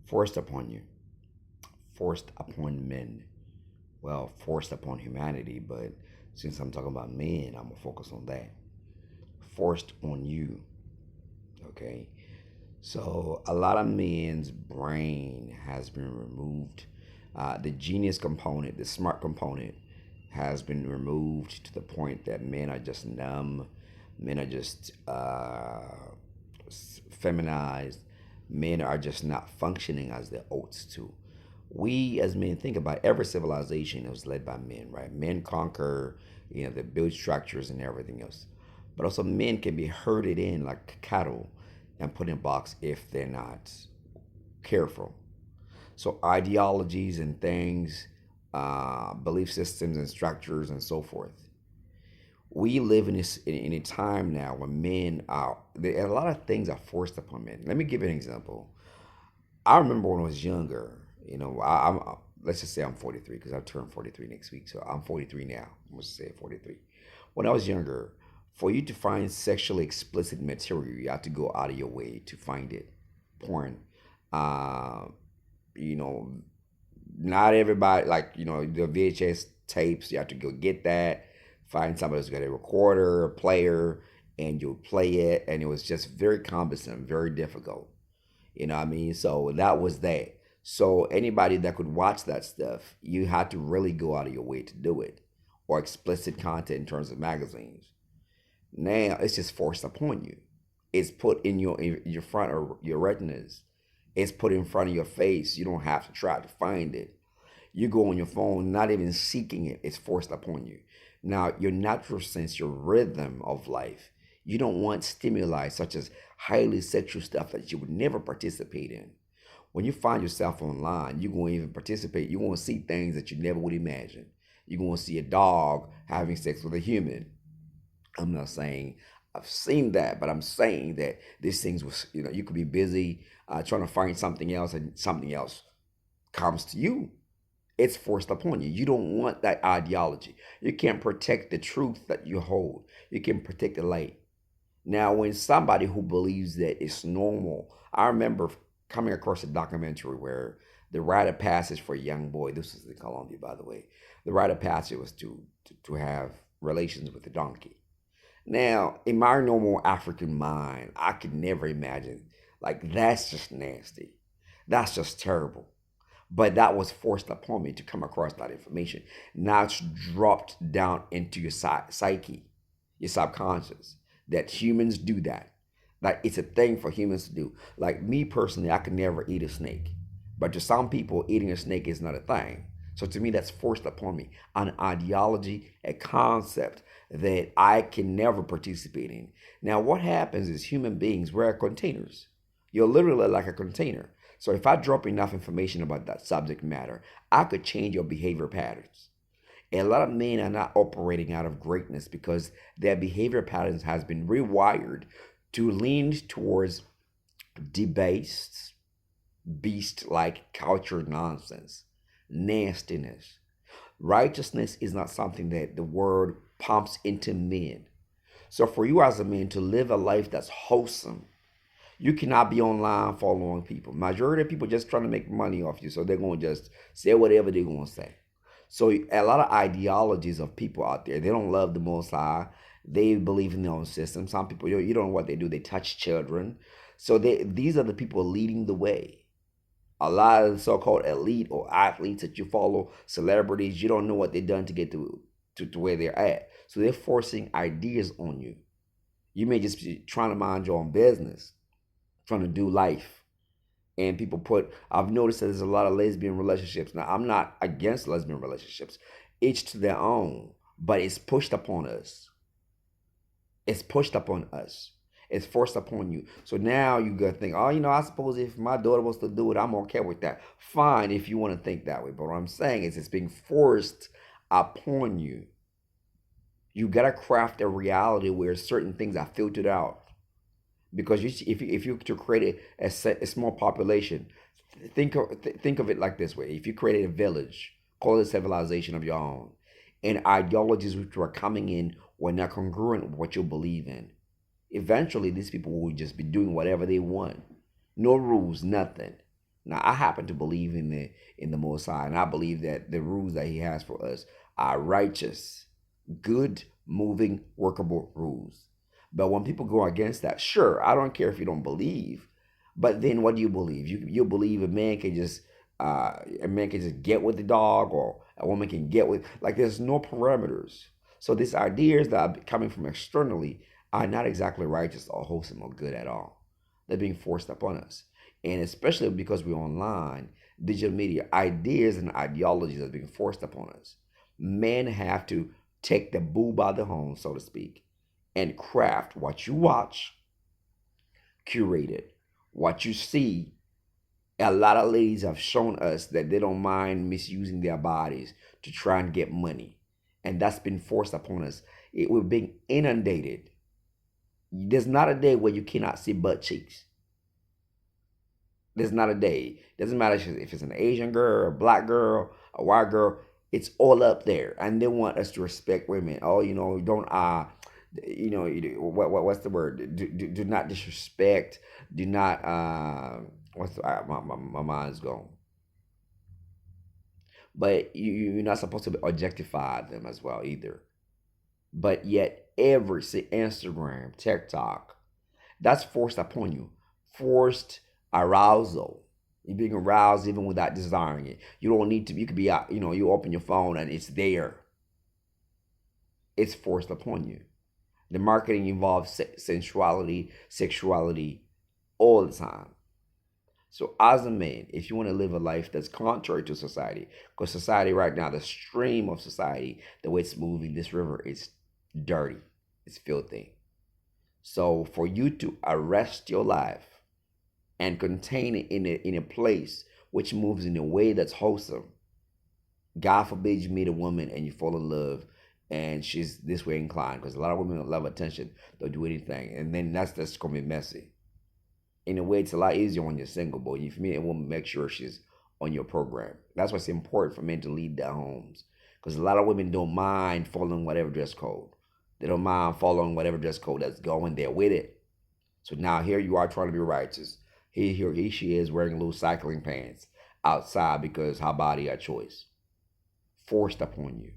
Forced upon you, forced upon men. Well, forced upon humanity, but since I'm talking about men, I'm gonna focus on that. Forced on you, okay? So a lot of men's brain has been removed. The genius component, the smart component, has been removed to the point that men are just numb. Men are just feminized. Men are just not functioning as they ought to. We as men, think about every civilization was led by men, right? Men conquer, they build structures and everything else. But also men can be herded in like cattle and put in a box if they're not careful. So ideologies and things, belief systems and structures and so forth. We live in a time now where men are a lot of things are forced upon men. Let me give you an example. I remember when I was younger. I'm let's just say I'm 43 because I turned 43 next week. So I'm 43 now. Let's say 43. When I was younger, for you to find sexually explicit material, you have to go out of your way to find it. Porn. Uh, you know, not everybody like the VHS tapes. You have to go get that. Find somebody who's got a recorder, a player, and you'll play it. And it was just very cumbersome, very difficult. You know what I mean? So that was that. So anybody that could watch that stuff, you had to really go out of your way to do it. Or explicit content in terms of magazines. Now it's just forced upon you. It's put in your front of your retinas. It's put in front of your face. You don't have to try to find it. You go on your phone, not even seeking it. It's forced upon you. Now your natural sense, your rhythm of life. You don't want stimuli such as highly sexual stuff that you would never participate in. When you find yourself online, you're going to even participate. You're going to see things that you never would imagine. You're going to see a dog having sex with a human. I'm not saying I've seen that, but I'm saying that these things was, you could be busy trying to find something else and something else comes to you. It's forced upon you. You don't want that ideology. You can't protect the truth that you hold. You can protect the light. Now, when somebody who believes that it's normal, I remember coming across a documentary where the rite of passage for a young boy, this was in Colombia, by the way, the rite of passage was to have relations with a donkey. Now, in my normal African mind, I could never imagine, like, that's just nasty. That's just terrible. But that was forced upon me to come across that information. Now it's dropped down into your psyche, your subconscious, that humans do that. Like it's a thing for humans to do. Like me personally, I could never eat a snake. But to some people, eating a snake is not a thing. So to me, that's forced upon me. An ideology, a concept that I can never participate in. Now, what happens is human beings, we're containers. You're literally like a container. So if I drop enough information about that subject matter, I could change your behavior patterns. And a lot of men are not operating out of greatness because their behavior patterns has been rewired to lean towards debased, beast-like culture nonsense, nastiness. Righteousness is not something that the word pumps into men. So for you as a man to live a life that's wholesome, you cannot be online following people. Majority of people just trying to make money off you, so they're gonna just say whatever they're gonna say. So a lot of ideologies of people out there, they don't love the Most High. They believe in their own system. Some people, you don't know what they do. They touch children. So these are the people leading the way. A lot of the so-called elite or athletes that you follow, celebrities, you don't know what they've done to get to where they're at. So they're forcing ideas on you. You may just be trying to mind your own business, trying to do life. And I've noticed that there's a lot of lesbian relationships. Now, I'm not against lesbian relationships, each to their own, but it's pushed upon us. It's pushed upon us. It's forced upon you. So now you got to think, oh, I suppose if my daughter wants to do it, I'm okay with that. Fine if you want to think that way. But what I'm saying is it's being forced upon you. You got to craft a reality where certain things are filtered out. Because if you to create a small population, think of it like this way: if you created a village, call it a civilization of your own, and ideologies which were coming in were not congruent with what you believe in, eventually these people will just be doing whatever they want, no rules, nothing. Now, I happen to believe in the Most High, and I believe that the rules that He has for us are righteous, good, moving, workable rules. But when people go against that, sure, I don't care if you don't believe, but then what do you believe? You believe a man can just get with the dog, or a woman can get with, like, there's no parameters. So these ideas that are coming from externally are not exactly righteous or wholesome or good at all. They're being forced upon us. And especially because we're online, digital media, ideas and ideologies are being forced upon us. Men have to take the bull by the horn, so to speak, and craft what you watch, curate it. What you see, a lot of ladies have shown us that they don't mind misusing their bodies to try and get money. And that's been forced upon us. We're being inundated. There's not a day where you cannot see butt cheeks. There's not a day. Doesn't matter if it's an Asian girl, a black girl, a white girl. It's all up there, and they want us to respect women. Oh, don't what's the word? Do not disrespect. Do not what's the, my mind's gone. But you're not supposed to objectify them as well either. But yet, every Instagram, TikTok, that's forced upon you. Forced arousal. You're being aroused even without desiring it. You don't need to. You could be out. You open your phone and it's there. It's forced upon you. The marketing involves sensuality, sexuality, all the time. So as a man, if you want to live a life that's contrary to society, because society right now, the stream of society, the way it's moving, this river is dirty, it's filthy. So for you to arrest your life and contain it in a place which moves in a way that's wholesome, God forbid you meet a woman and you fall in love and she's this way inclined, because a lot of women love attention, they'll do anything, and then that's gonna be messy. In a way, it's a lot easier when you're single, but if you meet a woman, make sure she's on your program. That's why it's important for men to lead their homes, because a lot of women don't mind following whatever dress code. They don't mind following whatever dress code that's going there with it. So now here you are trying to be righteous. Here she is wearing little cycling pants outside because her body a choice, forced upon you.